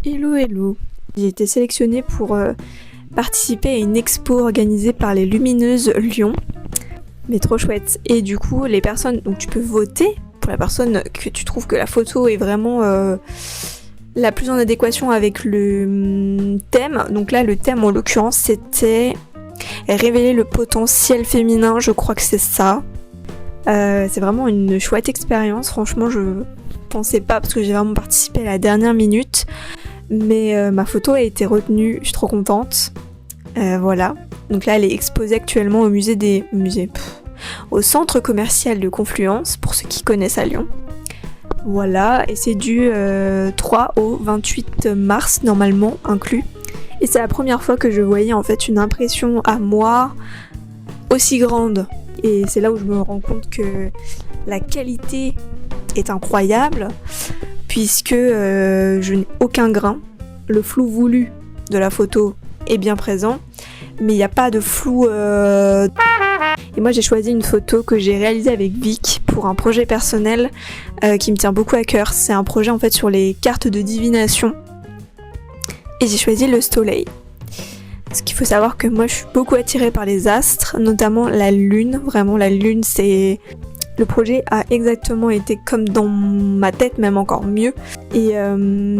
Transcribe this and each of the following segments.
Hello hello. J'ai été sélectionnée pour participer à une expo organisée par les Lumineuses Lyon. Mais trop chouette. Et du coup, les personnes, donc tu peux voter pour la personne que tu trouves que la photo est vraiment la plus en adéquation avec le thème. Donc là, le thème en l'occurrence, c'était révéler le potentiel féminin, je crois que c'est ça. C'est vraiment une chouette expérience, franchement je pensais pas parce que j'ai vraiment participé à la dernière minute, mais ma photo a été retenue, je suis trop contente. Voilà, donc là elle est exposée actuellement au centre commercial de Confluence, pour ceux qui connaissent à Lyon. Voilà, et c'est du 3 au 28 mars normalement inclus. Et c'est la première fois que je voyais en fait une impression à moi aussi grande. Et c'est là où je me rends compte que la qualité est incroyable, puisque je n'ai aucun grain. Le flou voulu de la photo est bien présent, mais il n'y a pas de flou. Et moi j'ai choisi une photo que j'ai réalisée avec Vic pour un projet personnel qui me tient beaucoup à cœur. C'est un projet en fait sur les cartes de divination. Et j'ai choisi le soleil. Parce qu'il faut savoir que moi je suis beaucoup attirée par les astres, notamment la lune. Vraiment la lune, c'est... Le projet a exactement été comme dans ma tête, même encore mieux. Et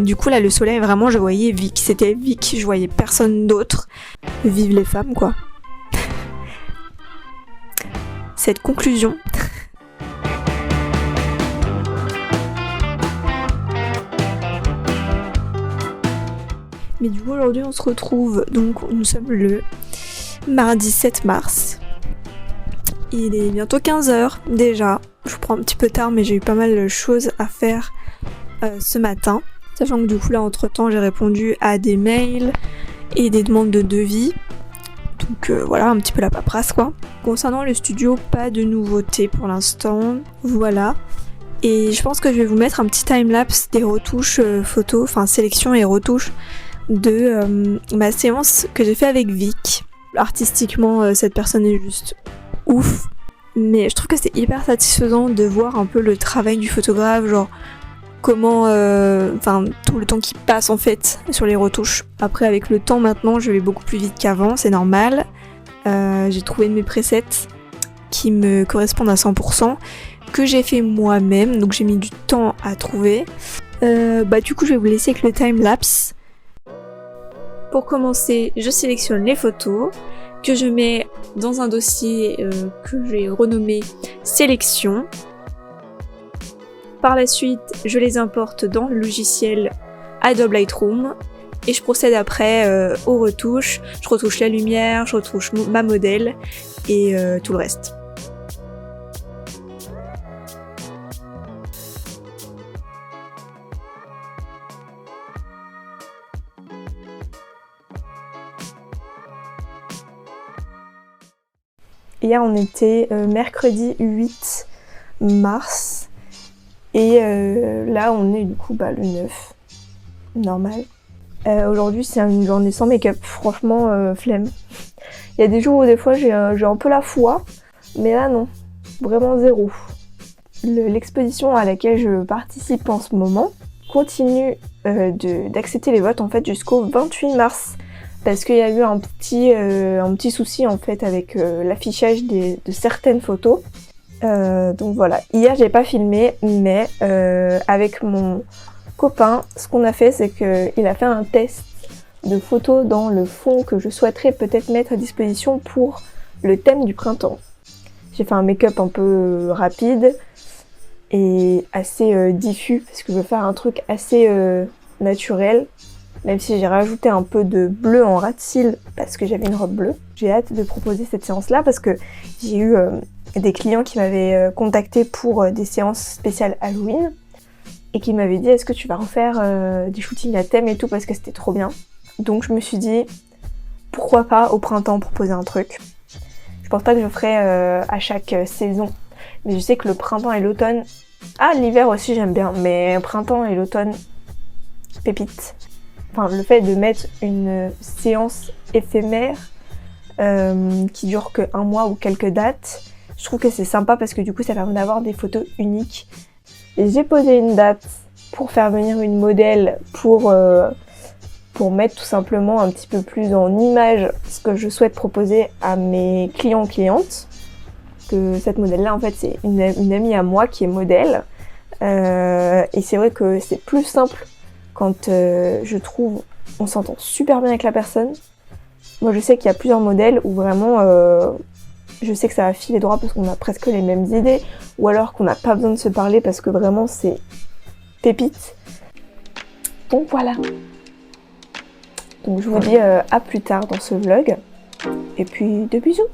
du coup là le soleil, vraiment je voyais Vic. C'était Vic, je voyais personne d'autre. Vive les femmes quoi. Cette conclusion... Mais du coup aujourd'hui on se retrouve, donc nous sommes le mardi 7 mars. Il est bientôt 15h déjà. Je vous prends un petit peu tard mais j'ai eu pas mal de choses à faire ce matin. Sachant que du coup là entre temps j'ai répondu à des mails et des demandes de devis. Donc voilà un petit peu la paperasse quoi. Concernant le studio, pas de nouveautés pour l'instant. Voilà. Et je pense que je vais vous mettre un petit timelapse des retouches photos, enfin sélection et retouches de ma séance que j'ai fait avec Vic. Artistiquement, cette personne est juste ouf, mais je trouve que c'est hyper satisfaisant de voir un peu le travail du photographe, genre comment, tout le temps qui passe en fait sur les retouches. Après avec le temps maintenant, je vais beaucoup plus vite qu'avant, c'est normal. J'ai trouvé mes presets qui me correspondent à 100%, que j'ai fait moi-même, donc j'ai mis du temps à trouver. Du coup je vais vous laisser avec le timelapse. Pour commencer, je sélectionne les photos que je mets dans un dossier que j'ai renommé sélection. Par la suite, je les importe dans le logiciel Adobe Lightroom et je procède après aux retouches. Je retouche la lumière, je retouche ma modèle et tout le reste. Hier on était mercredi 8 mars et là on est du coup le 9, normal. Aujourd'hui c'est une journée sans make-up, franchement flemme. Il y a des jours où des fois j'ai un peu la foi, mais là non, vraiment zéro. L'exposition à laquelle je participe en ce moment continue d'accepter les votes en fait jusqu'au 28 mars. Parce qu'il y a eu un petit souci en fait avec l'affichage de certaines photos. Donc voilà, hier j'ai pas filmé, mais avec mon copain, ce qu'on a fait c'est qu'il a fait un test de photos dans le fond que je souhaiterais peut-être mettre à disposition pour le thème du printemps. J'ai fait un make-up un peu rapide et assez diffus parce que je veux faire un truc assez naturel. Même si j'ai rajouté un peu de bleu en ras de cils parce que j'avais une robe bleue. J'ai hâte de proposer cette séance-là parce que j'ai eu des clients qui m'avaient contacté pour des séances spéciales Halloween et qui m'avaient dit est-ce que tu vas refaire des shootings à thème et tout parce que c'était trop bien. Donc je me suis dit pourquoi pas au printemps proposer un truc. Je pense pas que je ferai à chaque saison, mais je sais que le printemps et l'automne... Ah, l'hiver aussi j'aime bien, mais printemps et l'automne, pépite. Enfin, le fait de mettre une séance éphémère qui dure que un mois ou quelques dates, je trouve que c'est sympa parce que du coup ça permet d'avoir des photos uniques. Et j'ai posé une date pour faire venir une modèle pour pour mettre tout simplement un petit peu plus en image ce que je souhaite proposer à mes clients ou clientes. Que cette modèle-là, en fait, c'est une amie à moi qui est modèle. Et c'est vrai que c'est plus simple quand je trouve on s'entend super bien avec la personne. Moi, je sais qu'il y a plusieurs modèles où vraiment je sais que ça va filer droit parce qu'on a presque les mêmes idées, ou alors qu'on n'a pas besoin de se parler parce que vraiment c'est pépite. Donc voilà. Donc je vous dis à plus tard dans ce vlog. Et puis de bisous.